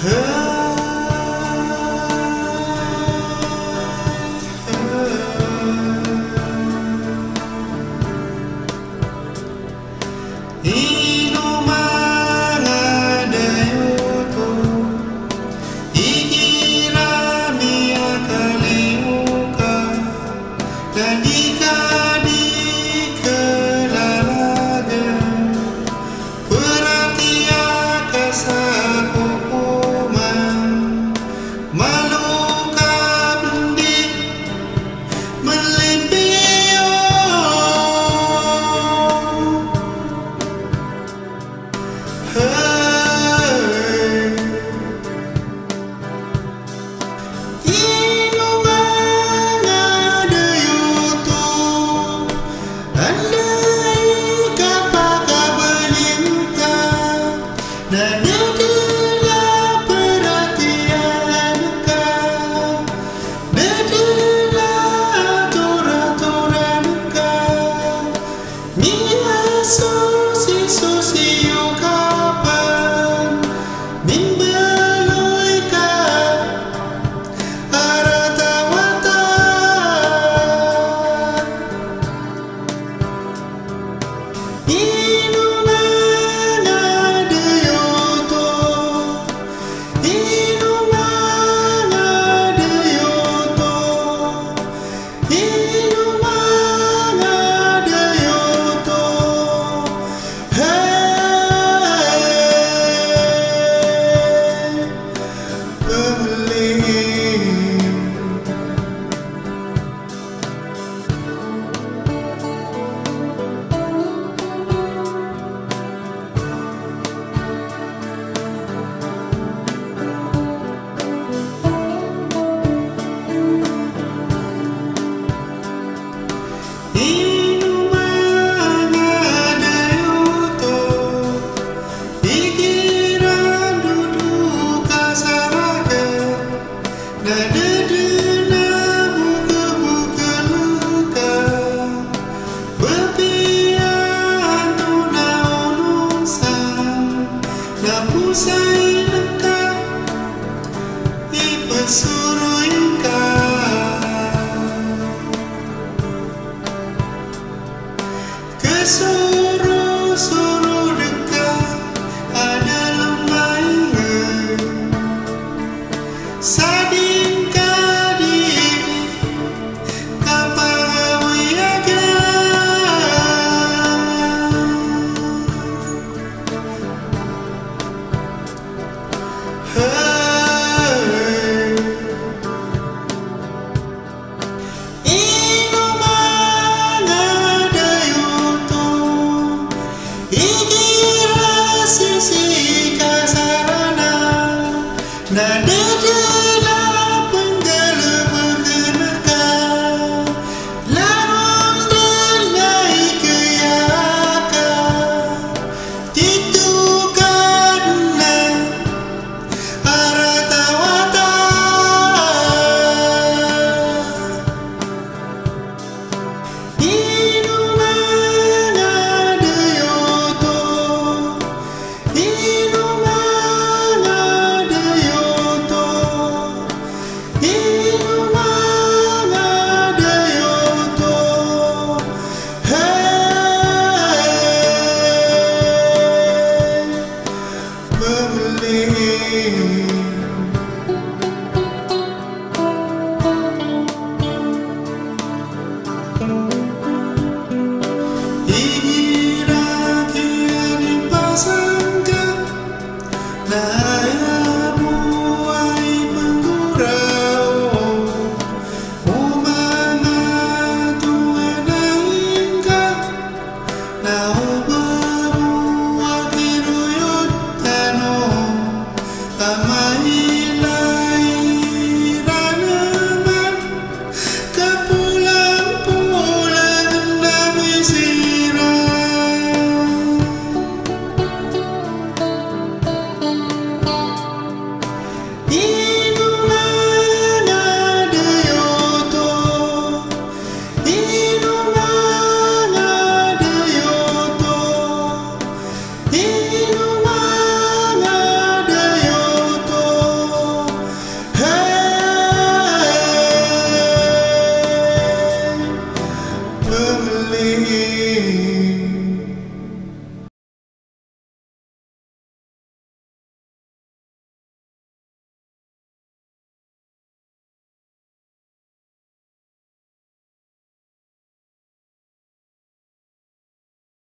Ino Mangaday Oto, ikirami akalimuka, dan kelalaga, perhatian kesakuman, maluka bendi melimpio. Ino Mangaday Oto, andai kapaka belingka, nada telah perhatianka, nadalah tora-toranka, miyabsibsi sosio kapan, mimbeloika aratawata. Ino Mangaday Oto, Ino Mangaday Oto, Ino Mangaday Oto. Pamliin. Ino Mangaday Oto, pikiran duduk kasaraga, nada dena buka-buka luka, bepian tunaunusan, napusai lengkap ipesuruinka. Kesuruh-suruh dekat ada lembaingan, sading kadim kapawiaga. Ino Mangaday Oto, ikira sisi kasarana, nada telah penggelebeka, larang delai keyaka, titu karena aratawata. Ino Mangaday Oto, Ino Mangaday Oto, Ino Mangaday Oto. Pamliin. Ikira kian dipasangkan, nah